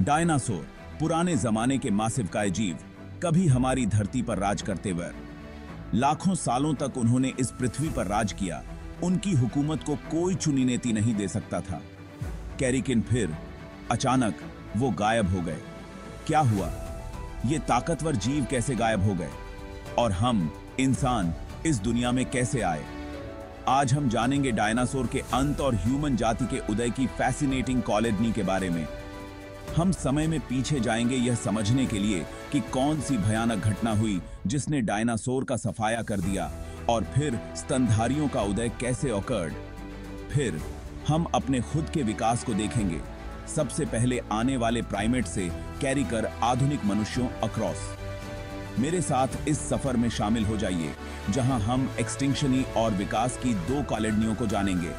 Dinosaur पुराने जमाने के मासिवकाय जीव कभी हमारी धरती पर राज करते हुए लाखों सालों तक उन्होंने इस पृथ्वी पर राज किया। उनकी हुकूमत को कोई चुनी नेति नहीं दे सकता था। कैरिकिन फिर अचानक वो गायब हो गए। क्या हुआ? ये ताकतवर जीव कैसे गायब हो गए और हम इंसान इस दुनिया में कैसे आए? आज हम जानेंगे डायनासोर के अंत और ह्यूमन जाति के उदय की फैसिनेटिंग कॉलोनी के बारे में। हम समय में पीछे जाएंगे यह समझने के लिए कि कौन सी भयानक घटना हुई जिसने डायनासोर का सफाया कर दिया और फिर स्तनधारियों का उदय कैसे ऑकर्ड। फिर हम अपने खुद के विकास को देखेंगे, सबसे पहले आने वाले प्राइमेट से कैरी कर आधुनिक मनुष्यों अक्रॉस। मेरे साथ इस सफर में शामिल हो जाइए जहां हम एक्सटिंक्शन और विकास की दो कॉलोनियों को जानेंगे।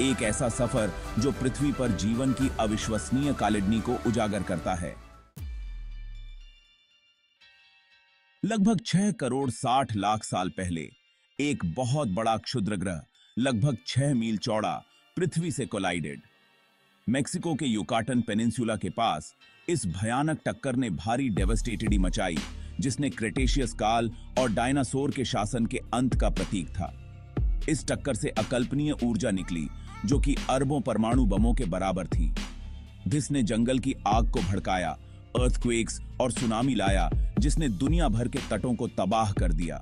एक ऐसा सफर जो पृथ्वी पर जीवन की अविश्वसनीय कॉलोनी को उजागर करता है। लगभग 6 करोड़ 60 लाख साल पहले एक बहुत बड़ा क्षुद्र ग्रह लगभग 6 मील चौड़ा पृथ्वी से कोलाइडेड। मेक्सिको के युकाटन पेनिनसुला के पास इस भयानक टक्कर ने भारी डेवस्टेटेडी मचाई, जिसने क्रेटेशियस काल और डायनासोर के शासन के अंत का प्रतीक था। इस टक्कर से अकल्पनीय ऊर्जा निकली जो कि अरबों परमाणु बमों के बराबर थी। जिसने जंगल की आग को भड़काया, अर्थक्वेक्स और सुनामी लाया, जिसने दुनिया भर के तटों को तबाह कर दिया।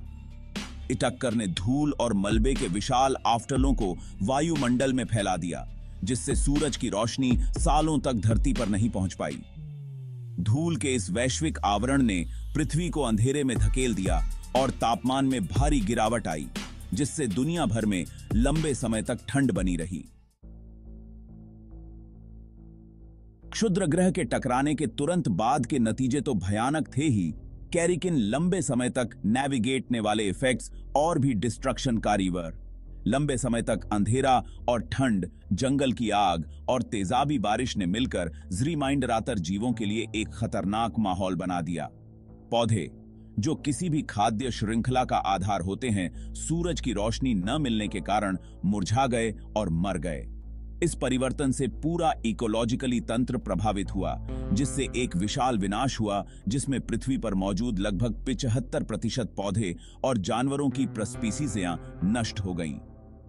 इस टक्कर ने धूल और मलबे के विशाल आफ्टलों को वायुमंडल में फैला दिया, जिससे सूरज की रोशनी सालों तक धरती पर नहीं पहुंच पाई। धूल के इस वैश्विक आवरण ने पृथ्वी को अंधेरे में धकेल दिया और तापमान में भारी गिरावट आई, जिससे दुनिया भर में लंबे समय तक ठंड बनी रही। क्षुद्र ग्रह के टकराने के तुरंत बाद के नतीजे तो भयानक थे ही, कैरिकिन लंबे समय तक नेविगेटने वाले इफेक्ट्स और भी डिस्ट्रक्शनकारी वर। लंबे समय तक अंधेरा और ठंड, जंगल की आग और तेजाबी बारिश ने मिलकर ज़्रीमाइंडरातर जीवों के लिए एक खतरनाक माहौल बना दिया। पौधे जो किसी भी खाद्य श्रृंखला का आधार होते हैं, सूरज की रोशनी न मिलने के कारण मुरझा गए और मर गए। इस परिवर्तन से पूरा इकोलॉजिकली तंत्र प्रभावित हुआ, जिससे एक विशाल विनाश हुआ जिसमें पृथ्वी पर मौजूद लगभग 75% पौधे और जानवरों की प्रस्पीसीज़ नष्ट हो गईं।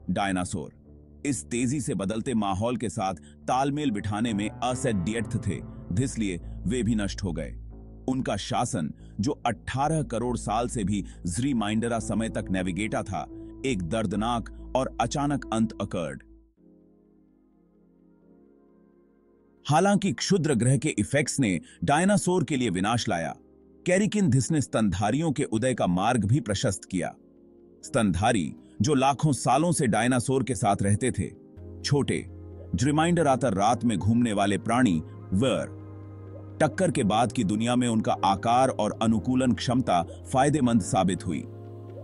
डायनासोर इस तेजी से बदलते माहौल के साथ तालमेल बिठाने में असड्यर्थ थे, इसलिए वे भी नष्ट हो गए। उनका शासन, जो 18 करोड़ साल से भी ज़्रीमाइंडरा समय तक नेविगेटा था, एक दर्दनाक और अचानक अंत अकर्ड। हालांकि क्षुद्र ग्रह के इफेक्ट्स ने डायनासोर के लिए विनाश लाया, कैरिकिन ने स्तनधारियों के उदय का मार्ग भी प्रशस्त किया। स्तनधारी जो लाखों सालों से डायनासोर के साथ रहते थे, छोटे ज़्रीमाइंडरातर रात में घूमने वाले प्राणी वर। टक्कर के बाद की दुनिया में उनका आकार और अनुकूलन क्षमता फायदेमंद साबित हुई।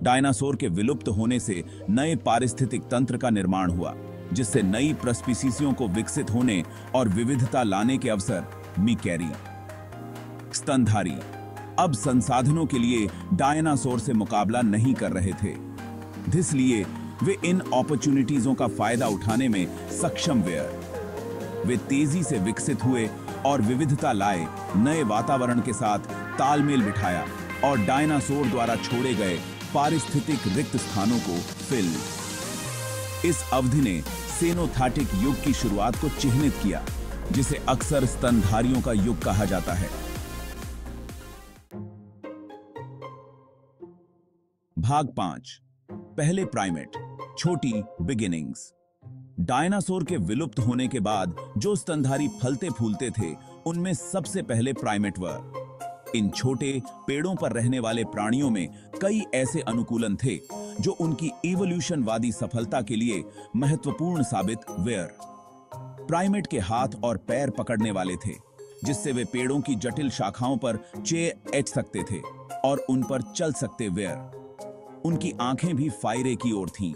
डायनासोर के विलुप्त होने से नए पारिस्थितिक तंत्र का निर्माण हुआ, जिससे नई प्रस्पीसीज़ों को विकसित होने और विविधता लाने के अवसर मिकेरी। स्तनधारी अब संसाधनों के लिए डायनासोर से मुकाबला नहीं कर रहे थे, इसलिए वे इन अपॉर्चुनिटीजों का फायदा उठाने में सक्षम हुए। वे तेजी से विकसित हुए और विविधता लाए, नए वातावरण के साथ तालमेल बिठाया और डायनासोर द्वारा छोड़े गए पारिस्थितिक रिक्त स्थानों को फिल। इस अवधि ने सेनोथैटिक युग की शुरुआत को चिह्नित किया, जिसे अक्सर स्तनधारियों का युग कहा जाता है। भाग 5, पहले प्राइमेट, छोटी बिगिनिंग्स। डायनासोर के विलुप्त होने के बाद जो स्तनधारी फलते फूलते थे, उनमें सबसे पहले प्राइमेट वर। इन छोटे पेड़ों पर रहने वाले प्राणियों में कई ऐसे अनुकूलन थे जो उनकी इवोल्यूशनवादी सफलता के लिए महत्वपूर्ण साबित हुए। प्राइमेट के हाथ और पैर पकड़ने वाले थे, जिससे वे पेड़ों की जटिल शाखाओं पर एच सकते थे और उन पर चल सकते हुए। उनकी आंखें भी फायरे की ओर थीं,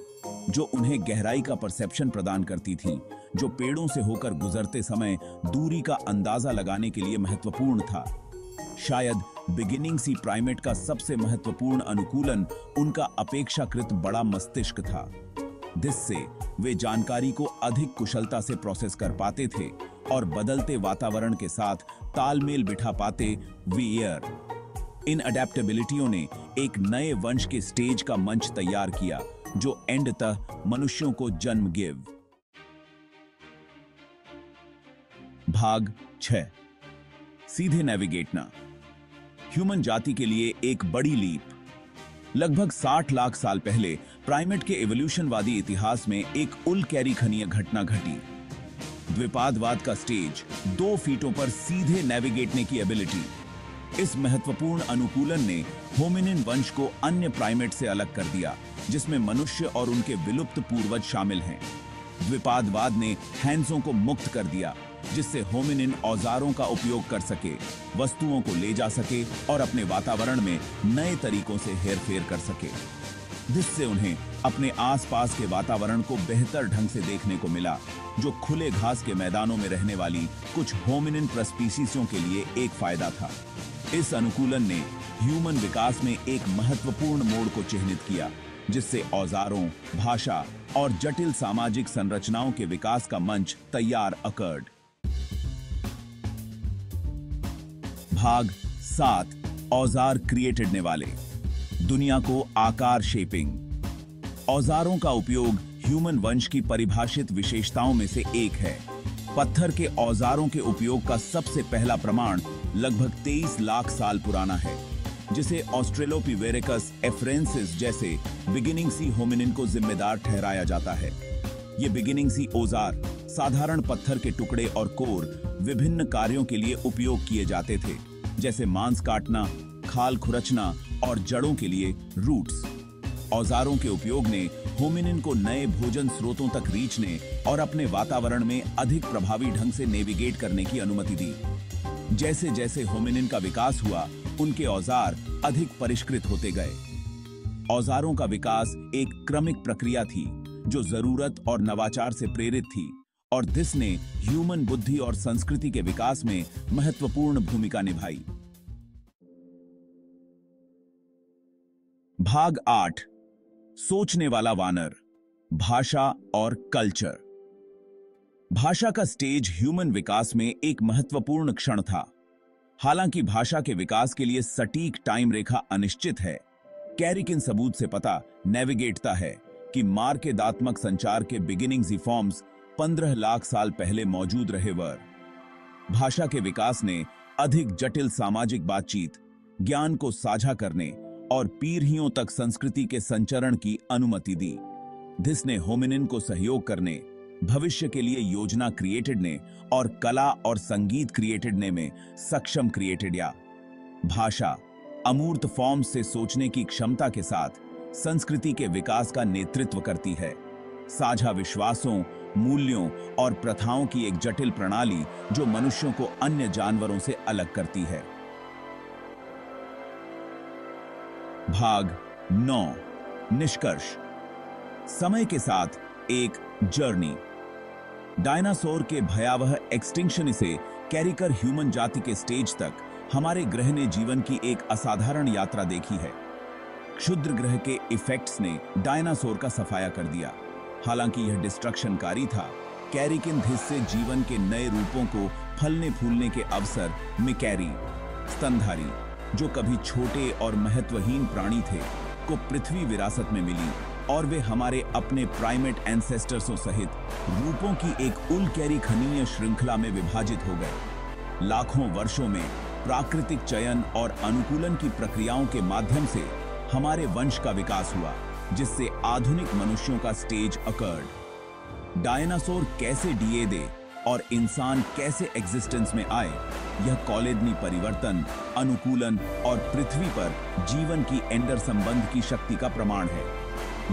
जो उन्हें गहराई का परसेप्शन प्रदान करती थीं, जो पेड़ों से होकर गुजरते समय दूरी का अंदाजा लगाने के लिए महत्वपूर्ण था। शायद बिगिनिंग सी प्राइमेट का सबसे महत्वपूर्ण अनुकूलन उनका अपेक्षाकृत बड़ा मस्तिष्क था। जिससे वे जानकारी को अधिक कुशलता से प्रोसेस कर पाते थे और बदलते वातावरण के साथ तालमेल बिठा पाते। वीयर इन अडेप्टेबिलिटियों ने एक नए वंश के स्टेज का मंच तैयार किया जो एंडतः मनुष्यों को जन्म गिव। भाग 6 सीधे नेविगेटना। ह्यूमन जाति के लिए एक बड़ी लीप। लगभग 60 लाख साल पहले प्राइमेट के एवोल्यूशनवादी इतिहास में एक उल्कैरिखनीय घटना घटी। द्विपादवाद का स्टेज, 2 फीटों पर सीधे नेविगेटने की एबिलिटी। इस महत्वपूर्ण अनुकूलन ने होमिनिन वंश को अन्य प्राइमेट से अलग कर दिया, जिसमें मनुष्य और उनके विलुप्त पूर्वज शामिल हैं। द्विपादवाद ने हैंड्सों को मुक्त कर दिया, जिससे होमिनिन औजारों का उपयोग कर सके, वस्तुओं को ले जा सके और अपने वातावरण में नए तरीकों से हेरफेर कर सके, जिससे उन्हें अपने आसपास के वातावरण को बेहतर ढंग से देखने को मिला, जो खुले घास के मैदानों में रहने वाली कुछ होमिनिन प्रस्पीसीजों के लिए एक फायदा था। इस अनुकूलन ने ह्यूमन विकास में एक महत्वपूर्ण मोड़ को चिह्नित किया, जिससे औजारों, भाषा और जटिल सामाजिक संरचनाओं के विकास का मंच तैयार अकर्ड। भाग 7 औजार क्रिएटेडने वाले। दुनिया को आकार शेपिंग। औजारों का उपयोग ह्यूमन वंश की परिभाषित विशेषताओं में से एक है। पत्थर के औजारों के उपयोग का सबसे पहला प्रमाण लगभग 23 लाख साल पुराना है, जिसे ऑस्ट्रेलोपिथेकस एफ्रेंसिस जैसे बिगिनिंग सी होमिनिन को जिम्मेदार ठहराया जाता है। ये बिगिनिंग सी औजार साधारण पत्थर के टुकड़े और कोर विभिन्न कार्यों के लिए उपयोग किए जाते थे, जैसे मांस काटना, खाल खुरचना और जड़ों के लिए रूट्स। औजारों के उपयोग ने होमिनिन को नए भोजन स्रोतों तक रीचने और अपने वातावरण में अधिक प्रभावी ढंग से नेविगेट करने की अनुमति दी। जैसे जैसे होमिनिन का विकास हुआ, उनके औजार अधिक परिष्कृत होते गए। औजारों का विकास एक क्रमिक प्रक्रिया थी जो जरूरत और नवाचार से प्रेरित थी, और जिसने ह्यूमन बुद्धि और संस्कृति के विकास में महत्वपूर्ण भूमिका निभाई। भाग 8 सोचने वाला वानर। भाषा और कल्चर। भाषा का स्टेज ह्यूमन विकास में एक महत्वपूर्ण क्षण था। हालांकि भाषा के विकास के लिए सटीक टाइम रेखा अनिश्चित है, कैरिक इन सबूत से पता नेविगेटता है कि मार्केदात्मक संचार के बिगिनिंग्स फॉर्म्स 15 लाख साल पहले मौजूद रहे वर। भाषा के विकास ने अधिक जटिल सामाजिक बातचीत, ज्ञान को साझा करने और पीढ़ियों तक संस्कृति के संचरण की अनुमति दी, जिसने होमिनिन को सहयोग करने, भविष्य के लिए योजना क्रिएटेड ने और कला और संगीत क्रिएटेड ने में सक्षम क्रिएटेड या। भाषा अमूर्त फॉर्म से सोचने की क्षमता के साथ संस्कृति के विकास का नेतृत्व करती है। साझा विश्वासों, मूल्यों और प्रथाओं की एक जटिल प्रणाली जो मनुष्यों को अन्य जानवरों से अलग करती है। भाग 9 निष्कर्ष। समय के साथ एक जर्नी। डायनासोर के भयावह एक्सटिंक्शन से कैरिकर ह्यूमन जाति के स्टेज तक हमारे ग्रह ने जीवन की एक असाधारण यात्रा देखी है। क्षुद्र ग्रह के इफेक्ट्स ने डायनासोर का सफाया कर दिया। हालांकि यह डिस्ट्रक्शनकारी था, कैरिक इन धिस से जीवन के नए रूपों को फलने फूलने के अवसर मिकैरी, स्तनधारी, जो कभी छोटे और महत्वहीन प्राणी थे, को पृथ्वी विरासत में मिली, और वे हमारे अपने प्राइमेट एंसेस्टर्सों सहित रूपों की एक उल्कैरिखनीय श्रृंखला में विभाजित हो गए। लाखों वर्षों में प्राकृतिक चयन और अनुकूलन की प्रक्रियाओं के माध्यम से हमारे वंश का विकास हुआ, जिससे आधुनिक मनुष्यों का स्टेज अकर्ड। डायनासोर कैसे डीए दे और इंसान कैसे एग्जिस्टेंस में आए, यह कॉलेडनी परिवर्तन, अनुकूलन और पृथ्वी पर जीवन की एंडर संबंध की शक्ति का प्रमाण है।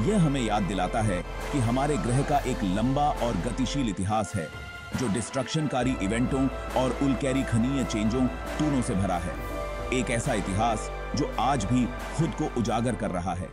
यह हमें याद दिलाता है कि हमारे ग्रह का एक लंबा और गतिशील इतिहास है, जो डिस्ट्रक्शनकारी इवेंटों और उल्कैरिखनीय चेंजों दोनों से भरा है। एक ऐसा इतिहास जो आज भी खुद को उजागर कर रहा है।